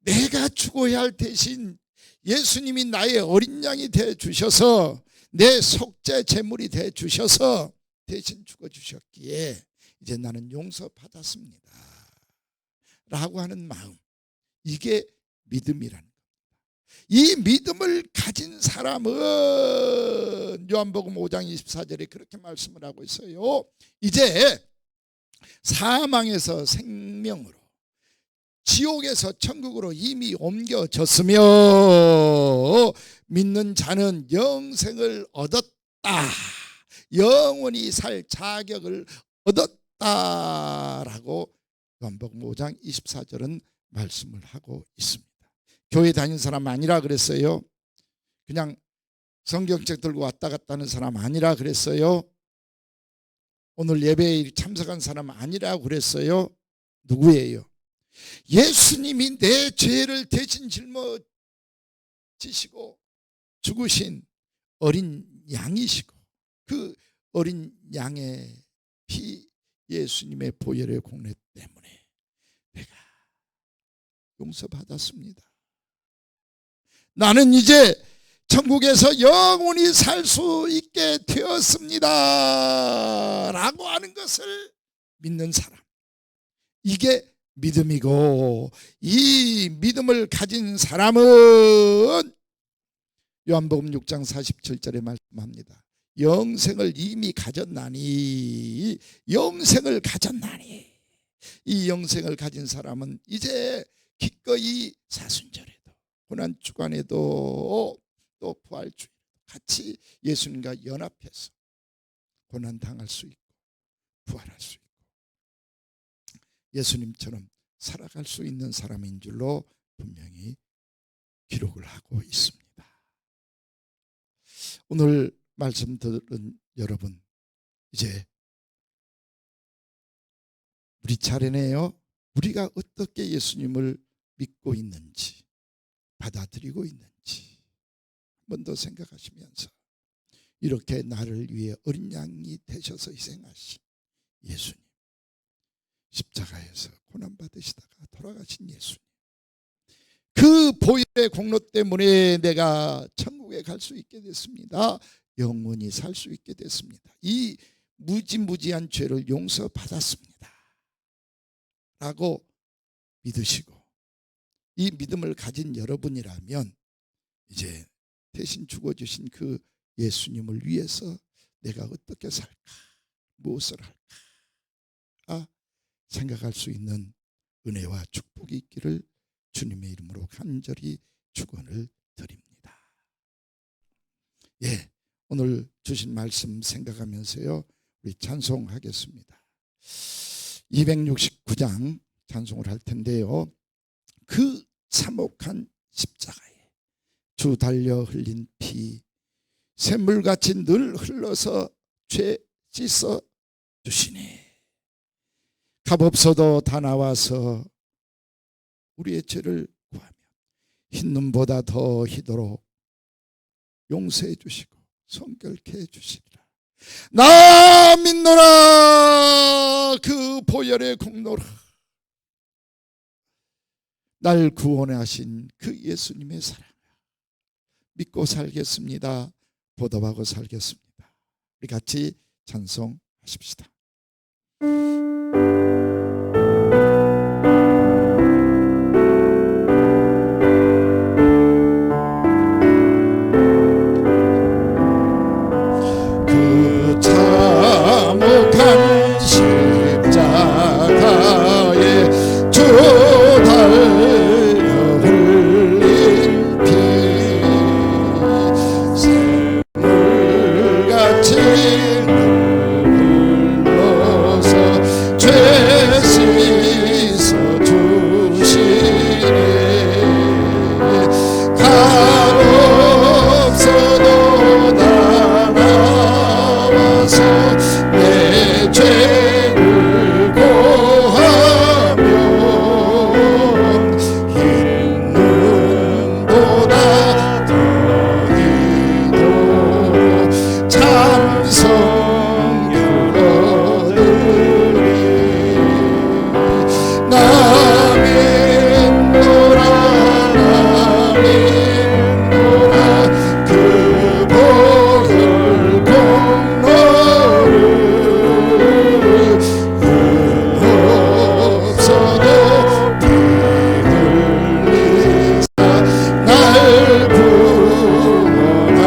내가 죽어야 할 대신 예수님이 나의 어린 양이 되어 주셔서 내 속죄 제물이 되어 주셔서 대신 죽어 주셨기에 이제 나는 용서받았습니다 라고 하는 마음, 이게 믿음이라는 겁니다. 이 믿음을 가진 사람은 요한복음 5장 24절에 그렇게 말씀을 하고 있어요. 이제 사망에서 생명으로, 지옥에서 천국으로 이미 옮겨졌으며 믿는 자는 영생을 얻었다, 영원히 살 자격을 얻었다라고 요한복음 5장 24절은 말씀을 하고 있습니다. 교회 다니는 사람 아니라 그랬어요? 그냥 성경책 들고 왔다 갔다 하는 사람 아니라 그랬어요? 오늘 예배에 참석한 사람 아니라 그랬어요? 누구예요? 예수님이 내 죄를 대신 짊어지시고 죽으신 어린 양이시고, 그 어린 양의 피, 예수님의 보혈의 공로 때문에 내가 용서받았습니다. 나는 이제 천국에서 영원히 살 수 있게 되었습니다 라고 하는 것을 믿는 사람, 이게 믿음이고, 이 믿음을 가진 사람은 요한복음 6장 47절에 말씀합니다. 영생을 이미 가졌나니, 영생을 가졌나니, 이 영생을 가진 사람은 이제 기꺼이 사순절에도 고난 주간에도 또 부활주일 같이 예수님과 연합해서 고난 당할 수 있고 부활할 수 있고 예수님처럼 살아갈 수 있는 사람인 줄로 분명히 기록을 하고 있습니다. 오늘 말씀 들은 여러분, 이제 우리 차례네요. 우리가 어떻게 예수님을 믿고 있는지, 받아들이고 있는지 한 번 더 생각하시면서 이렇게 나를 위해 어린 양이 되셔서 희생하신 예수님, 십자가에서 고난받으시다가 돌아가신 예수님, 그 보혈의 공로 때문에 내가 천국에 갈 수 있게 됐습니다. 영원히 살 수 있게 됐습니다. 이 무지무지한 죄를 용서받았습니다 라고 믿으시고 이 믿음을 가진 여러분이라면 이제 대신 죽어주신 그 예수님을 위해서 내가 어떻게 살까, 무엇을 할까 생각할 수 있는 은혜와 축복이 있기를 주님의 이름으로 간절히 축원을 드립니다. 예, 오늘 주신 말씀 생각하면서요 우리 찬송하겠습니다. 269장 찬송을 할 텐데요, 그 참혹한 십자가에 주 달려 흘린 피 샘물같이 늘 흘러서 죄 씻어 주시니 값없어도 다 나와서 우리의 죄를 구하며 흰 눈보다 더 희도록 용서해 주시고 성결케 해 주시리라. 나 믿노라 그 보혈의 공로라. 날 구원하신 그 예수님의 사랑 믿고 살겠습니다. 보답하고 살겠습니다. 우리 같이 찬송하십시다. 그 참혹한 십자가에 주 달려 흘린 피 샘물같이 흘러서 죄 씻어 주시네. 값없어도 다 나와서 내 죄를 고하며 흰 눈보다 더 희도록 참성결 얻으리. 나 믿노라 그 보혈 공로를 없어도 피 흘리사 날 구원하셨네.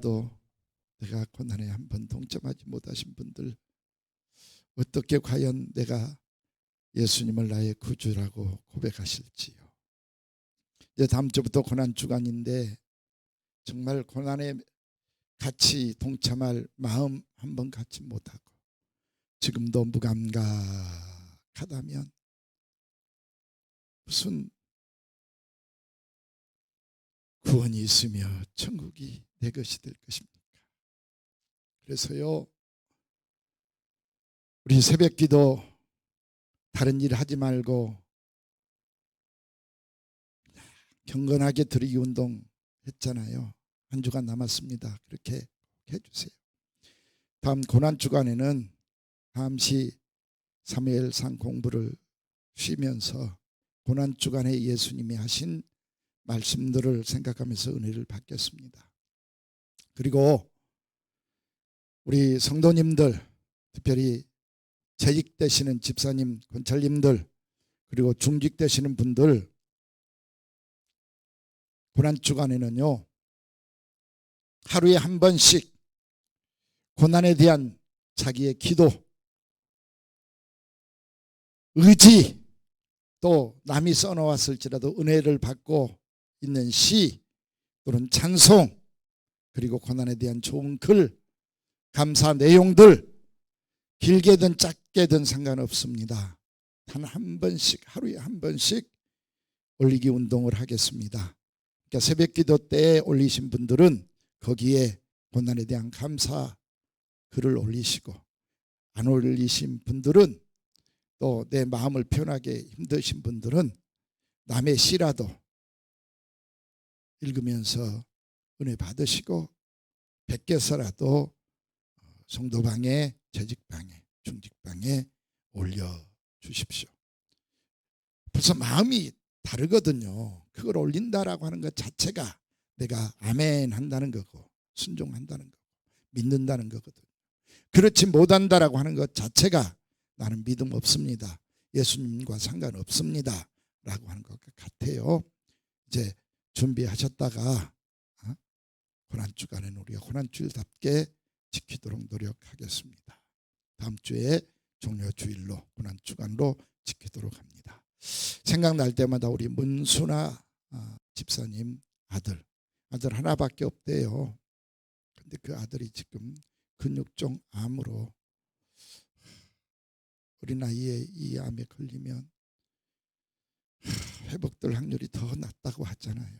일이라도 내가 고난에 한번 동참하지 못하신 분들, 어떻게 과연 내가 예수님을 나의 구주라고 고백하실지요. 이제 다음 주부터 고난 주간인데 정말 고난에 같이 동참할 마음 한번 갖지 못하고 지금도 무감각하다면 무슨 구원이 있으며 천국이 내 것이 될 것입니까? 그래서요, 우리 새벽기도 다른 일 하지 말고 경건하게 드리기 운동 했잖아요. 한 주간 남았습니다. 그렇게 해주세요. 다음 고난 주간에는 잠시 사무엘상 공부를 쉬면서 고난 주간에 예수님이 하신 말씀들을 생각하면서 은혜를 받겠습니다. 그리고 우리 성도님들, 특별히 재직 되시는 집사님, 권찰님들, 그리고 중직 되시는 분들, 고난 주간에는요, 하루에 한 번씩 고난에 대한 자기의 기도, 의지, 또 남이 써놓았을지라도 은혜를 받고 있는 시 또는 찬송, 그리고 고난에 대한 좋은 글, 감사 내용들, 길게든 짧게든 상관없습니다. 단 한 번씩, 하루에 한 번씩 올리기 운동을 하겠습니다. 그러니까 새벽기도 때 올리신 분들은 거기에 고난에 대한 감사 글을 올리시고, 안 올리신 분들은 또 내 마음을 표현하기 힘드신 분들은 남의 시라도 읽으면서 은혜 받으시고 베껴서라도 성도방에, 재직방에, 중직방에 올려주십시오. 벌써 마음이 다르거든요. 그걸 올린다라고 하는 것 자체가 내가 아멘 한다는 거고 순종한다는 거고 믿는다는 거거든요. 그렇지 못한다라고 하는 것 자체가 나는 믿음 없습니다, 예수님과 상관없습니다 라고 하는 것 같아요. 이제 준비하셨다가 고난 주간에는 우리가 고난 주일답게 지키도록 노력하겠습니다. 다음 주에 종려 주일로 고난 주간으로 지키도록 합니다. 생각날 때마다 우리 문수나 집사님 아들 하나밖에 없대요. 근데 그 아들이 지금 근육종 암으로 어린 나이에 이 암에 걸리면 회복될 확률이 더 낮다고 하잖아요.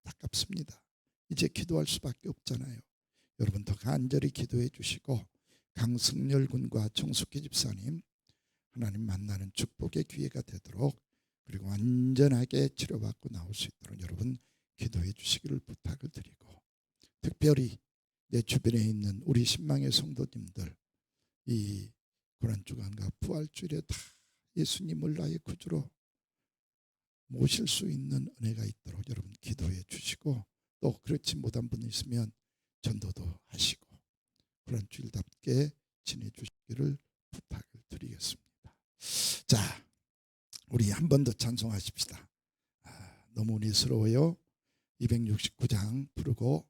안타깝습니다. 이제 기도할 수밖에 없잖아요. 여러분 더 간절히 기도해 주시고 강승열 군과 정숙희 집사님 하나님 만나는 축복의 기회가 되도록, 그리고 완전하게 치료받고 나올 수 있도록 여러분 기도해 주시기를 부탁을 드리고, 특별히 내 주변에 있는 우리 신망의 성도님들, 이 고난주간과 부활주일에 다 예수님을 나의 구주로 모실 수 있는 은혜가 있도록 여러분 기도해 주시고, 또 그렇지 못한 분이 있으면 전도도 하시고 그런 주일답게 지내주시기를 부탁을 드리겠습니다. 자, 우리 한 번 더 찬송하십시다. 너무 은혜스러워요. 269장 부르고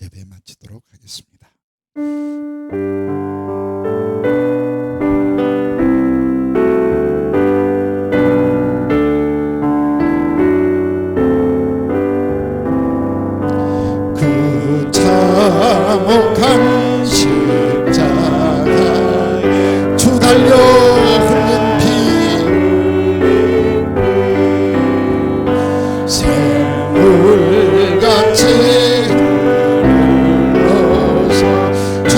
예배 마치도록 하겠습니다. 그 참혹한 십자가에 주 달려 흘린 피 샘물같이 흘러서 죄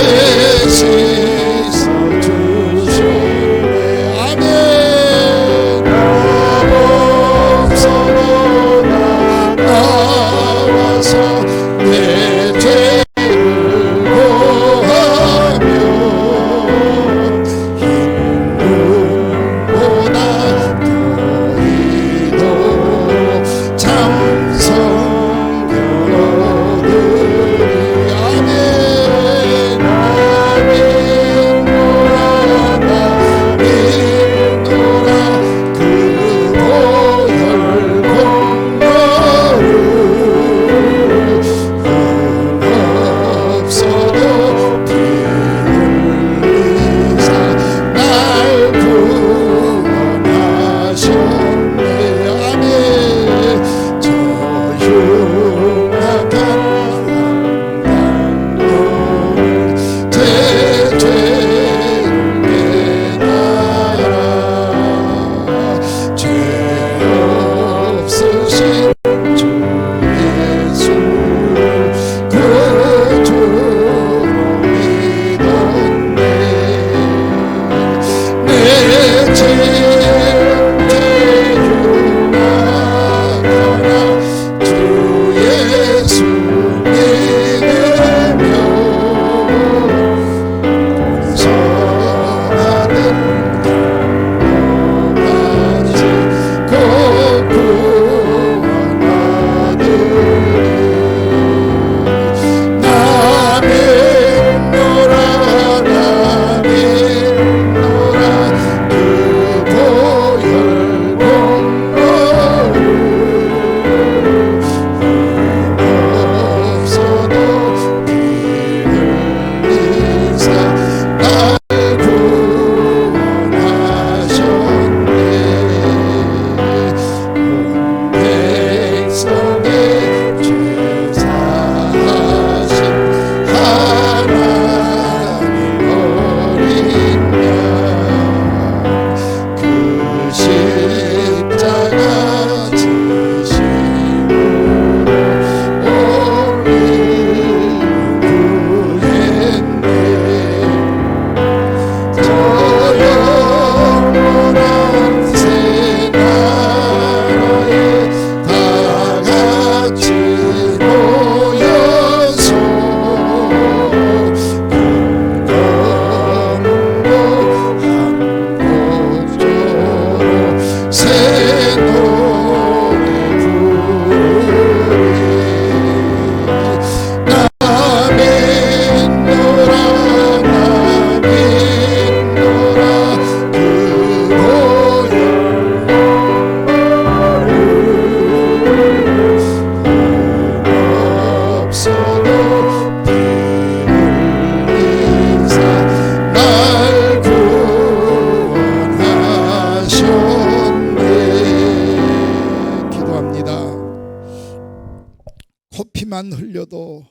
누워도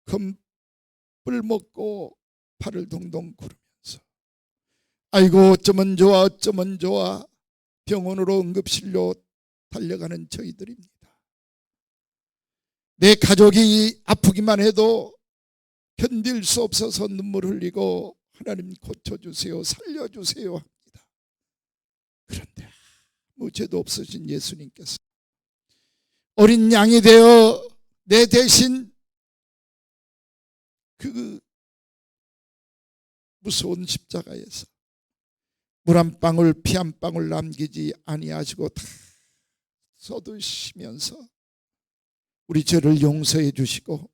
검불 먹고 팔을 동동 구르면서 아이고 어쩌면 좋아 어쩌면 좋아 병원으로 응급실로 달려가는 저희들입니다. 내 가족이 아프기만 해도 견딜 수 없어서 눈물 흘리고 하나님 고쳐주세요 살려주세요 합니다. 그런데 아무 죄도 없으신 예수님께서 어린 양이 되어 내 대신 그 무서운 십자가에서 물 한 방울 피 한 방울 남기지 아니하시고 다 쏟으시면서 우리 죄를 용서해 주시고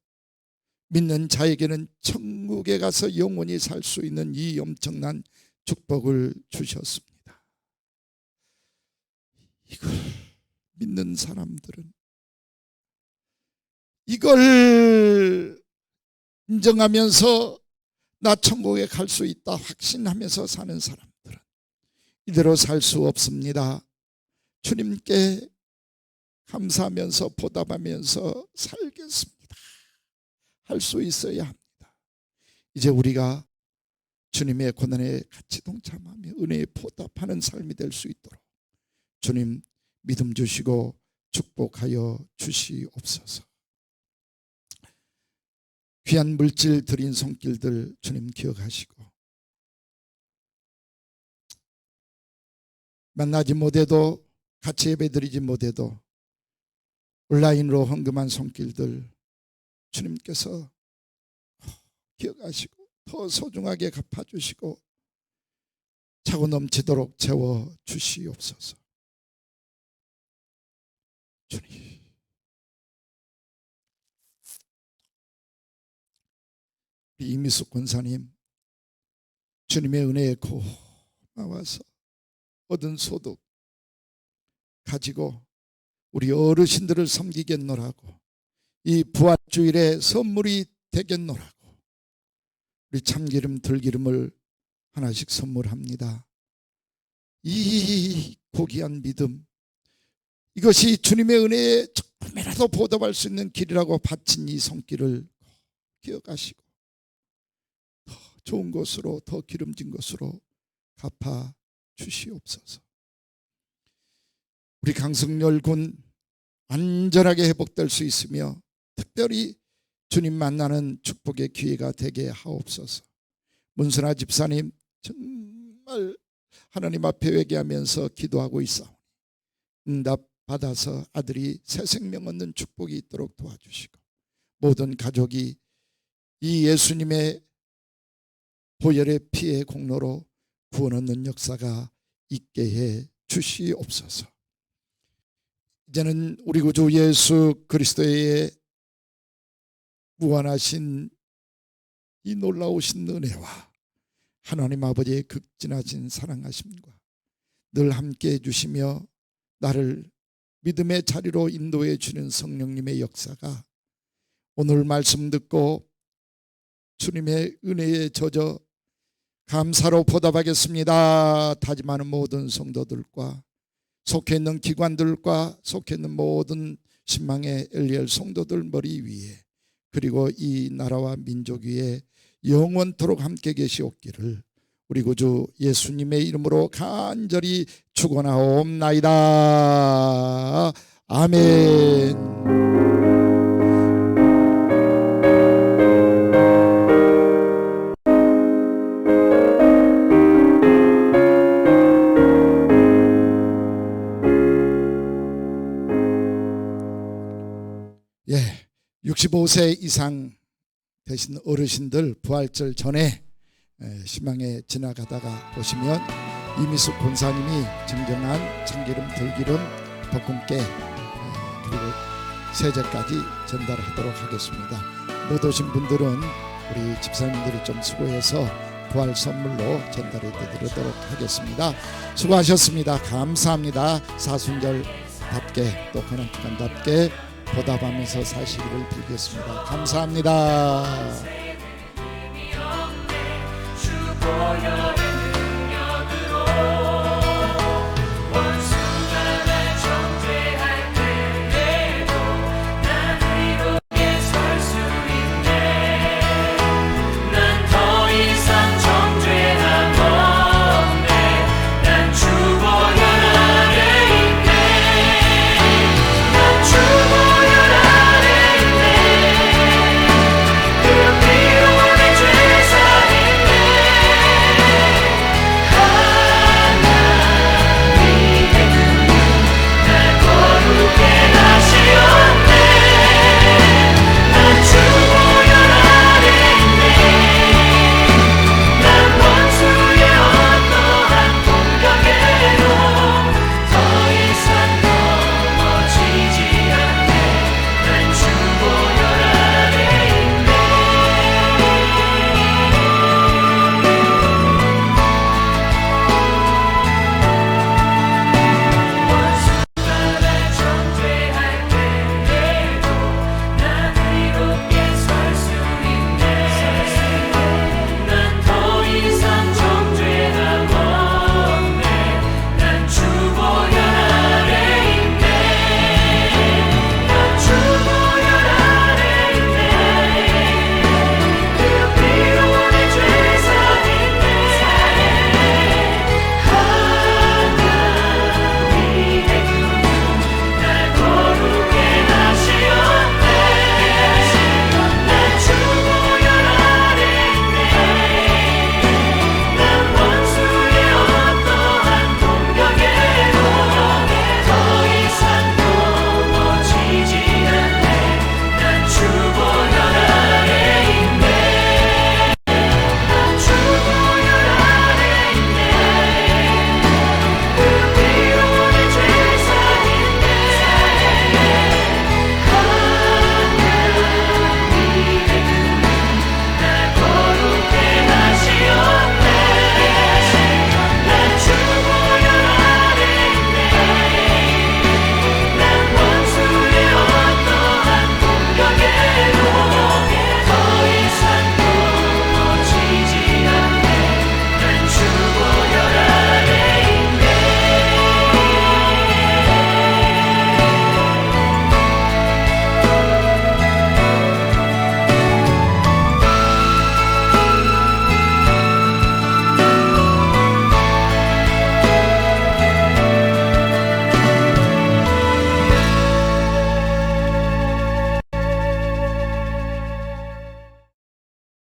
믿는 자에게는 천국에 가서 영원히 살 수 있는 이 엄청난 축복을 주셨습니다. 이걸 믿는 사람들은 이걸 인정하면서 나 천국에 갈 수 있다 확신하면서 사는 사람들은 이대로 살 수 없습니다. 주님께 감사하면서 보답하면서 살겠습니다 할 수 있어야 합니다. 이제 우리가 주님의 고난에 같이 동참하며 은혜에 보답하는 삶이 될 수 있도록 주님 믿음 주시고 축복하여 주시옵소서. 귀한 물질 드린 손길들 주님 기억하시고 만나지 못해도 같이 예배드리지 못해도 온라인으로 헌금한 손길들 주님께서 기억하시고 더 소중하게 갚아주시고 차고 넘치도록 채워주시옵소서. 주님 우리 이미숙 권사님 주님의 은혜에 고마워서 얻은 소득 가지고 우리 어르신들을 섬기겠노라고 이 부활주일에 선물이 되겠노라고 우리 참기름 들기름을 하나씩 선물합니다. 이 고귀한 믿음 이것이 주님의 은혜에 조금이라도 보답할 수 있는 길이라고 바친 이 손길을 기억하시고 더 좋은 것으로 더 기름진 것으로 갚아 주시옵소서. 우리 강승열 군 안전하게 회복될 수 있으며 특별히 주님 만나는 축복의 기회가 되게 하옵소서. 문순아 집사님 정말 하나님 앞에 회개하면서 기도하고 있사오니 응답 받아서 아들이 새 생명 얻는 축복이 있도록 도와주시고 모든 가족이 이 예수님의 보혈의 피의 공로로 구원 얻는 역사가 있게 해 주시옵소서. 이제는 우리 구주 예수 그리스도의 무한하신 이 놀라우신 은혜와 하나님 아버지의 극진하신 사랑하심과 늘 함께해 주시며 나를 믿음의 자리로 인도해 주는 성령님의 역사가 오늘 말씀 듣고 주님의 은혜에 젖어 감사로 보답하겠습니다 다짐하는 모든 성도들과 속해 있는 기관들과 속해 있는 모든 신망의 엘리엘 성도들 머리 위에 그리고 이 나라와 민족 위에 영원토록 함께 계시옵기를 우리 구주 예수님의 이름으로 간절히 축원하옵나이다. 아멘. 예, 65세 이상 되신 어르신들 부활절 전에 시망에 지나가다가 보시면 이미숙 권사님이 증정한 참기름 들기름 볶음깨 그리고 세제까지 전달하도록 하겠습니다. 못 오신 분들은 우리 집사님들이 좀 수고해서 부활 선물로 전달해 드리도록 하겠습니다. 수고하셨습니다. 감사합니다. 사순절답게 또 고난주간답게 보답하면서 사시기를 빌겠습니다. 감사합니다.